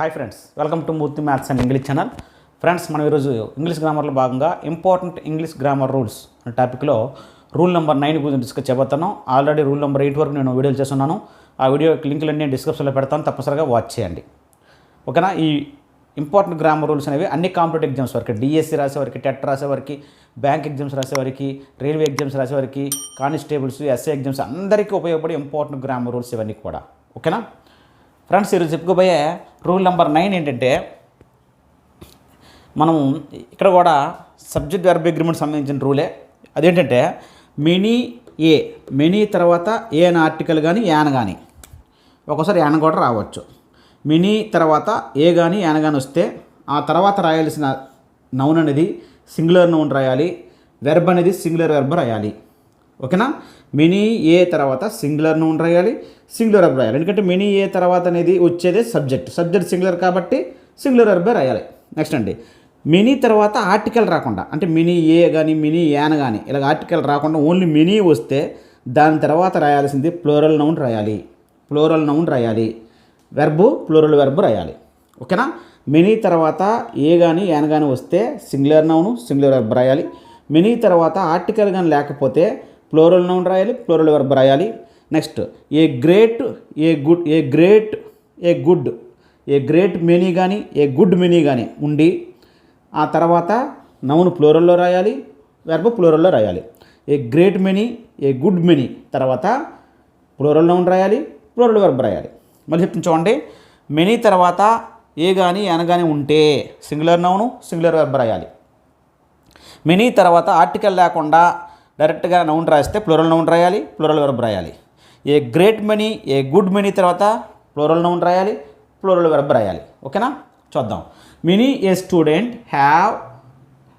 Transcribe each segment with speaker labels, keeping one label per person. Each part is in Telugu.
Speaker 1: Hi friends, welcome to Murthy maths and English channel. Friends, మనం ఈరోజు ఇంగ్లీష్ గ్రామర్లో భాగంగా ఇంపార్టెంట్ ఇంగ్లీష్ గ్రామర్ రూల్స్ అనే టాపిక్లో రూల్ నెంబర్ 9 గురించి డిస్కస్ చేయబోతున్నాం. ఆల్రెడీ రూల్ నెంబర్ 8 వరకు నేను వీడియోలు చేస్తున్నాను. ఆ వీడియో లింకులన్నీ నేను డిస్క్రిప్షన్లో పెడతాను, తప్పనిసరిగా వాచ్ చేయండి. ఓకేనా? ఈ ఇంపార్టెంట్ గ్రామర్ రూల్స్ అనేవి అన్ని కాంపిటేటివ్ ఎగ్జామ్స్ వరకు, డిఎస్సి రాసేవారికి, టెట్ రాసేవారికి, బ్యాంక్ ఎగ్జామ్స్ రాసేవారికి, రైల్వే ఎగ్జామ్స్ రాసేవారికి, కానిస్టేబుల్స్, ఎస్ఐ ఎగ్జామ్స్ అందరికీ ఉపయోగపడే ఇంపార్టెంట్ గ్రామర్ రూల్స్ ఇవన్నీ కూడా. ఓకేనా ఫ్రెండ్స్? ఈరోజు చెప్పుకోబోయే రూల్ నెంబర్ 9 ఏంటంటే, మనం ఇక్కడ కూడా సబ్జెక్ట్ వెర్బ్ అగ్రిమెంట్ సంబంధించిన రూలే. అదేంటంటే మెనీ తర్వాత ఏ అని ఆర్టికల్ కానీ యాన్ కానీ, ఒక్కోసారి యాన్ కూడా రావచ్చు. మినీ తర్వాత ఏ కానీ యాన్ కానీ వస్తే ఆ తర్వాత రాయాల్సిన నౌన్ అనేది సింగులర్ నౌన్ రాయాలి, వెర్బ్ అనేది సింగులర్ వెర్బ్ రాయాలి. ఓకేనా? మినీ ఏ తర్వాత సింగులర్ నౌన్ రాయాలి, సింగులర్ వెర్బ్ రాయాలి. ఎందుకంటే మినీ ఏ తర్వాత అనేది వచ్చేదే సబ్జెక్ట్ సింగులర్ కాబట్టి సింగులర్ వెర్బే రాయాలి. నెక్స్ట్ అండి, మినీ తర్వాత ఆర్టికల్ రాకుండా, అంటే మినీ ఏ కానీ మినీ యాన్ కానీ ఇలాగ ఆర్టికల్ రాకుండా ఓన్లీ మినీ వస్తే దాని తర్వాత రాయాల్సింది ప్లూరల్ నౌన్ రాయాలి, వెర్బు ప్లూరల్ వెర్బ్ రాయాలి. ఓకేనా? మినీ తర్వాత ఏ కానీ యాన్ కానీ వస్తే సింగులర్ నౌను సింగులర్ వెర్బ్ రాయాలి. మినీ తర్వాత ఆర్టికల్ కానీ లేకపోతే ప్లూరల్ నౌన్ రాయాలి, ప్లూరల్ వెర్బ్ రాయాలి. నెక్స్ట్ ఏ గ్రేట్ మెనీ కానీ ఏ గుడ్ మెనీ కానీ ఉండి ఆ తర్వాత నౌన్ ప్లూరల్లో రాయాలి, వెర్బ్ ప్లూరల్లో రాయాలి. A great many a good many తర్వాత ప్లూరల్ నౌన్ రాయాలి, ప్లూరల్ వెర్బ్ రాయాలి. మళ్ళీ చెప్తాను చూడండి, మెనీ తర్వాత ఏ కానీ యాన్ కానీ ఉంటే సింగులర్ నౌను సింగులర్ వెర్బ్ రాయాలి. మెనీ తర్వాత ఆర్టికల్ లేకుండా డైరెక్ట్గా నౌన్ రాస్తే ప్లూరల్ నౌన్ రాయాలి, ప్లూరల్ వెర్బ్ రాయాలి. A great many a good many తర్వాత ప్లూరల్ నౌన్ రాయాలి, ప్లూరల్ వెర్బ్ రాయాలి. ఓకేనా? చూద్దాం. Many a student have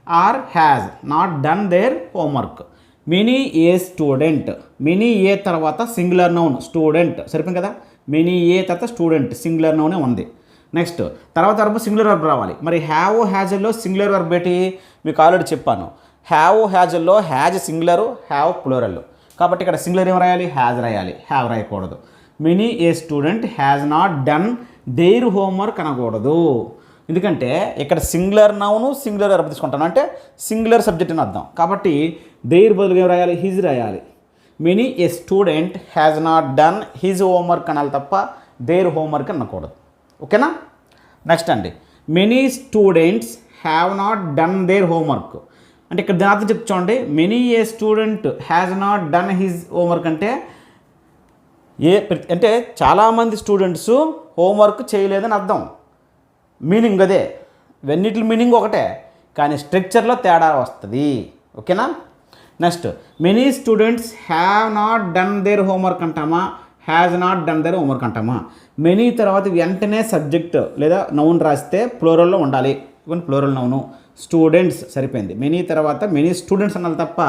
Speaker 1: or has not done their homework. Many a student, many a తర్వాత సింగులర్ నౌన్ స్టూడెంట్, సరిపోయింది కదా? మెనీ ఏ తర్వాత స్టూడెంట్ సింగులర్ నౌనే ఉంది. నెక్స్ట్ తర్వాత వెర్బ్ సింగులర్ వెర్బ్ రావాలి. మరి హ్యావ్ హ్యాజ్లో సింగులర్ వెర్బ్ ఏంటి మీకు ఆల్రెడీ చెప్పాను. హ్యావ్ హ్యాజ్లో హ్యాజ్ సింగులరు, హ్యావ్ ప్లూరల్. కాబట్టి ఇక్కడ సింగులర్ ఏం రాయాలి? హ్యాజ్ రాయాలి, హ్యావ్ రాయకూడదు. Many a student has not done their homework అనకూడదు. ఎందుకంటే ఇక్కడ సింగులర్ నౌను సింగులర్ వెర్బ్ తీసుకుంటాను, అంటే సింగులర్ సబ్జెక్ట్ అని అర్థం. కాబట్టి దేర్ బదులుగా ఏం రాయాలి? హిజ్ రాయాలి. Many a student has not done his homework అనాలి తప్ప దేర్ హోంవర్క్ అనకూడదు. ఓకేనా? నెక్స్ట్ అండి, many students have not done their homework. అంటే ఇక్కడ దాని అర్థం చెప్తాండి, many a student has not done his homework అంటే అంటే చాలామంది స్టూడెంట్స్ హోంవర్క్ చేయలేదని అర్థం. మీనింగ్ అదే, వెన్నిటి మీనింగ్ ఒకటే, కానీ స్ట్రక్చర్లో తేడా వస్తుంది. ఓకేనా? Next, many students have not done their homework అంటామా, has not done their homework అంటామా? మెనీ తర్వాత వెంటనే సబ్జెక్ట్ లేదా నౌన్ రాస్తే ప్లూరల్లో ఉండాలి. ఈవెన్ ప్లూరల్ నౌను స్టూడెంట్స్ సరిపోయింది. మెనీ తర్వాత మెనీ స్టూడెంట్స్ అనాలి తప్ప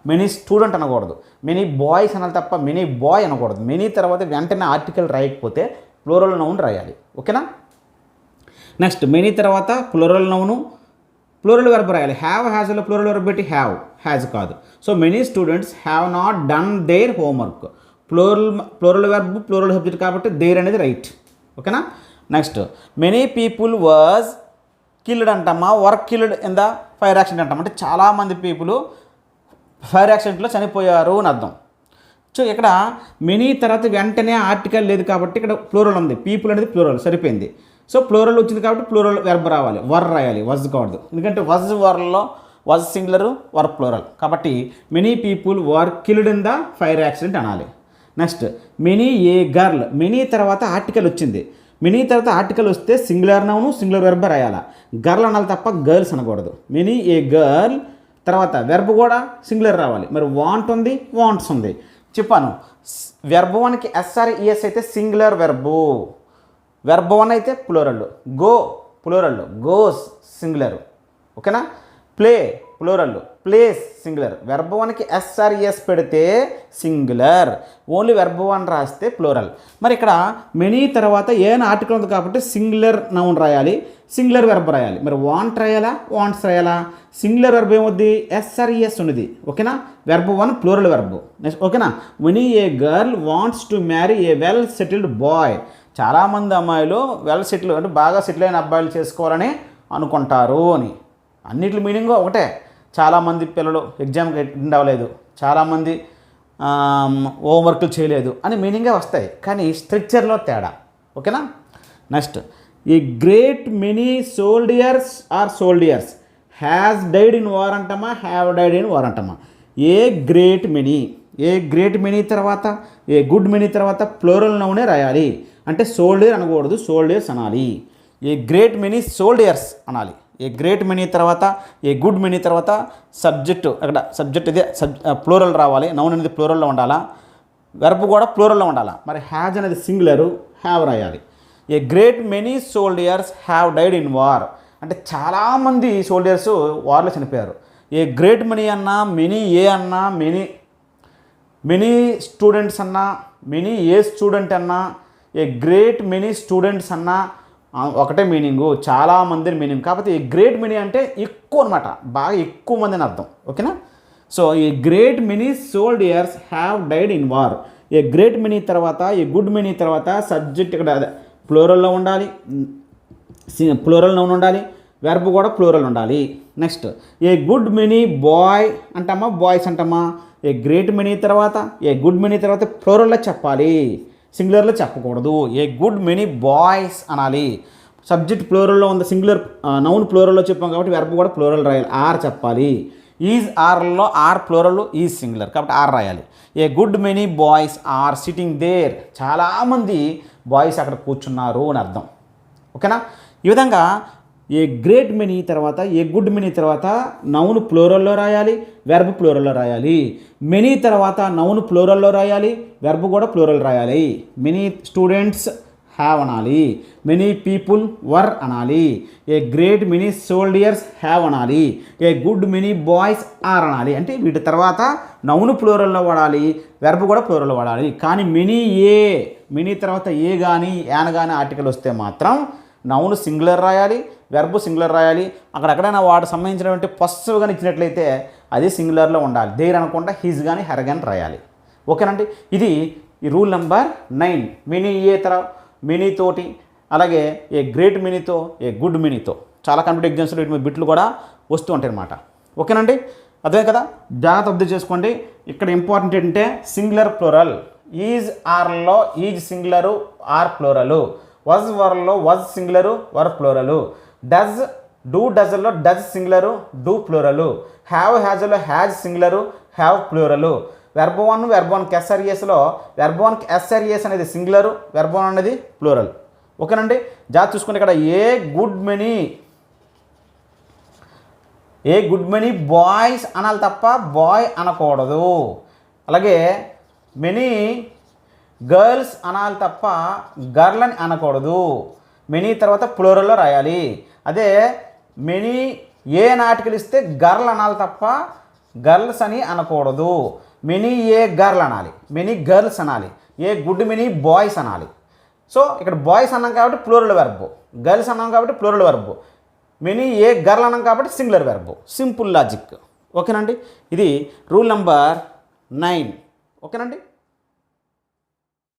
Speaker 1: మెనీ స్టూడెంట్ అనకూడదు. మెనీ బాయ్స్ అనాలి తప్ప మెనీ బాయ్ అనకూడదు. మెనీ తర్వాత వెంటనే ఆర్టికల్ రాయకపోతే ప్లూరల్ నౌన్ రాయాలి. ఓకేనా? నెక్స్ట్, మెనీ తర్వాత ప్లూరల్ నౌను ప్లూరల్ వెర్బ్ రాయాలి. హ్యావ్ హ్యాజ్లో ప్లూరల్ వెర్బ్ పెట్టి హ్యాజ్ కాదు. So many students have not done their homework. Plural verb plural subject కాబట్టి దేర్ అనేది రైట్. ఓకేనా? Next, many people was killed అంటామా, were killed in the fire accident అంటాం. అంటే చాలామంది పీపుల్ ఫైర్ యాక్సిడెంట్లో చనిపోయారు అని అర్థం. సో ఇక్కడ మెనీ తర్వాత వెంటనే ఆర్టికల్ లేదు కాబట్టి ఇక్కడ ప్లూరల్ ఉంది, పీపుల్ అనేది ప్లూరల్ సరిపోయింది. సో ప్లూరల్ వచ్చింది కాబట్టి ప్లూరల్ వెర్బ్ రావాలి, వర్ రాయాలి, వజ్ కావద్దు. ఎందుకంటే వజ్ వర్లో వజ్ సింగులరు, వర్ ప్లూరల్. కాబట్టి many people were killed in the fire accident అనాలి. Next, many a girl, many తర్వాత ఆర్టికల్ వచ్చింది. మెనీ తర్వాత ఆర్టికల్ వస్తే సింగులర్ నౌను సింగులర్ వెర్బ్ రాయాలా, గర్ల్ అనాలి తప్ప గర్ల్స్ అనకూడదు. మెనీ ఏ గర్ల్ తర్వాత వెర్బ్ కూడా సింగులర్ రావాలి. మరి వాంట్ ఉంది, వాంట్స్ ఉంది. చెప్పాను, వెర్బ్ 1కి SRES అయితే సింగులర్ వెర్బు, వెర్బ్ 1 అయితే plural. Go plural, goes singular. ఓకేనా? Play plural, plays singular. Verb 1కి SRES పెడితే సింగులర్, ఓన్లీ వెర్బ్ 1 రాస్తే ప్లూరల్. మరి ఇక్కడ మెనీ తర్వాత ఏమైనా ఆర్టికల్ ఉంది కాబట్టి సింగులర్ నౌన్ రాయాలి, సింగులర్ వెర్బ్ రాయాలి. మరి వాంట్ రాయాలా, వాంట్స్ రాయాలా? సింగులర్ వెర్బ్ ఏమవుద్ది? SRES ఉన్నది. ఓకేనా? Verb 1 plural verb. నెక్స్ట్, ఓకేనా? Many a girl wants to marry a well settled boy. చాలామంది అమ్మాయిలు వెల్ సెటిల్ అంటే బాగా సెటిల్ అయిన అబ్బాయిలు చేసుకోవాలని అనుకుంటారు అని. అన్నిటి మీనింగ్ ఒకటే. చాలామంది పిల్లలు ఎగ్జామ్కి అటెండ్ అవ్వలేదు, చాలామంది హోంవర్క్లు చేయలేదు అని మీనింగే వస్తాయి, కానీ స్ట్రక్చర్లో తేడా. ఓకేనా. నెక్స్ట్, ఈ great many soldiers or soldiers has died in war అంటామా, హ్యావ్ డైడ్ ఇన్ వార్ అంటామా? ఏ గ్రేట్ మెనీ తర్వాత ఏ గుడ్ మెనీ తర్వాత ప్లూరల్ నౌనే రాయాలి. అంటే సోల్డియర్ అనకూడదు, సోల్డియర్స్ అనాలి. ఏ గ్రేట్ మెనీ సోల్డియర్స్ అనాలి. ఏ గ్రేట్ మెనీ తర్వాత ఏ గుడ్ మెనీ తర్వాత సబ్జెక్టు, అక్కడ సబ్జెక్ట్ ఇదే ప్లూరల్ రావాలి. నౌన్ అనేది ప్లూరల్లో ఉండాలా, వెర్బ్ కూడా ప్లూరల్లో ఉండాలా. మరి హ్యాజ్ అనేది సింగులరు, హ్యావ్ రాయాలి. A great many soldiers have died in war అంటే చాలామంది సోల్డియర్స్ వార్లో చనిపోయారు. ఏ గ్రేట్ మెనీ అన్నా, మెనీ ఏ అన్నా, మెనీ స్టూడెంట్స్ అన్నా, మెనీ ఏ స్టూడెంట్ అన్నా, ఏ గ్రేట్ మెనీ స్టూడెంట్స్ అన్నా ఒకటే మీనింగు, చాలామంది మీనింగ్. కాకపోతే ఈ గ్రేట్ మెనీ అంటే ఎక్కువ అనమాట, బాగా ఎక్కువ మంది అని అర్థం. ఓకేనా. సో ఈ great many soldiers have died in war. A great many తర్వాత ఏ గుడ్ మెనీ తర్వాత సబ్జెక్ట్ ఇక్కడ ప్లూరల్లో ఉండాలి, ప్లూరల్ నౌన్ ఉండాలి, వెర్బ్ కూడా ప్లూరల్ ఉండాలి. Next, a good many boy అంటామా, బాయ్స్ అంటామా? ఏ గ్రేట్ మెనీ తర్వాత ఏ గుడ్ మెనీ తర్వాత ప్లూరల్లో చెప్పాలి, సింగులర్లో చెప్పకూడదు. ఏ గుడ్ మెనీ బాయ్స్ అనాలి. సబ్జెక్ట్ ప్లూరల్లో ఉంది, సింగులర్ నౌన్ ప్లూరల్లో చెప్పాం కాబట్టి వెర్బ్ కూడా ప్లూరల్ రాయాలి. ఆర్ చెప్పాలి. ఈజ్ ఆర్లో ఆర్ ప్లూరల్, ఈజ్ సింగులర్ కాబట్టి ఆర్ రాయాలి. A good many boys are sitting there చాలామంది బాయ్స్ అక్కడ కూర్చున్నారు అని అర్థం. ఓకేనా. ఈ విధంగా ఏ గ్రేట్ మెనీ తర్వాత ఏ గుడ్ మెనీ తర్వాత నౌన్ ప్లూరల్లో రాయాలి, వెర్బ్ ప్లూరల్లో రాయాలి. మెనీ తర్వాత నౌన్ ప్లూరల్లో రాయాలి, వెర్బ్ కూడా ప్లూరల్ రాయాలి. మెనీ స్టూడెంట్స్ హ్యావ్ అనాలి, మెనీ పీపుల్ వర్ అనాలి. A great many soldiers have అనాలి, a good many boys are అనాలి. అంటే వీటి తర్వాత నౌన్ ప్లూరల్లో వాడాలి, వెర్బ్ కూడా ప్లూరల్లో వాడాలి. కానీ మెనీ తర్వాత ఏ కానీ యాన్ కానీ ఆర్టికల్ వస్తే మాత్రం నౌన్ సింగులర్ రాయాలి, వెర్బ్ సింగులర్ రాయాలి. అక్కడెక్కడైనా వాడు సంబంధించినటువంటి పస్సువ్ కానీ ఇచ్చినట్లయితే అది సింగులర్లో ఉండాలి. దేర్ అనకుండా హిజ్ కానీ హెర్ కానీ రాయాలి. ఓకేనండి. ఇది ఈ రూల్ నెంబర్ 9. మెనీ ఏ మెనీ తోటి, అలాగే ఏ గ్రేట్ మెనీతో ఏ గుడ్ మెనీతో చాలా కాంపిటేటివ్ ఎగ్జామ్స్లో వీటి మీద బిట్లు కూడా వస్తూ ఉంటాయి అన్నమాట. ఓకేనండి. అదే కదా, జాగ్రత్త అర్థం చేసుకోండి. ఇక్కడ ఇంపార్టెంట్ ఏంటంటే సింగులర్ ప్లూరల్. ఈజ్ ఆర్లో is singular, are plural. Was వర్లో వజ్ సింగులరు, వర్ ప్లూరలు. డజ్లో డజ్ సింగులరు, డూ ప్లూరలు. హ్యాజ్లో has singular, have plural. Verb 1కి ఎస్ఆర్ఈఎస్లో వెర్బ్ 1కి ఎస్ఆర్ఈఎస్ అనేది సింగులరు, వెర్బ్ 1 అనేది ప్లూరల్. ఓకేనండి. జాగ్రత్త చూసుకుంటే ఇక్కడ ఏ గుడ్ మెనీ బాయ్స్ అనాలి తప్ప బాయ్ అనకూడదు. అలాగే మెనీ గర్ల్స్ అనాలి తప్ప గర్ల్ అని అనకూడదు. మెనీ తర్వాత ప్లూరల్లో రాయాలి. అదే మెనీ ఏ నాటికలు ఇస్తే గర్ల్ అనాలి తప్ప గర్ల్స్ అని అనకూడదు. మెనీ ఏ గర్ల్ అనాలి, మెనీ గర్ల్స్ అనాలి. ఏ గుడ్ మెనీ బాయ్స్ అనాలి. సో ఇక్కడ బాయ్స్ అన్నాం కాబట్టి ప్లూరల్ వెర్బ్, గర్ల్స్ అన్నాం కాబట్టి plural verb, many a girl అన్నాం కాబట్టి సింగులర్ వెర్బ్. Simple logic. ఓకేనండి. ఇది రూల్ నెంబర్ 9. ఓకేనండి.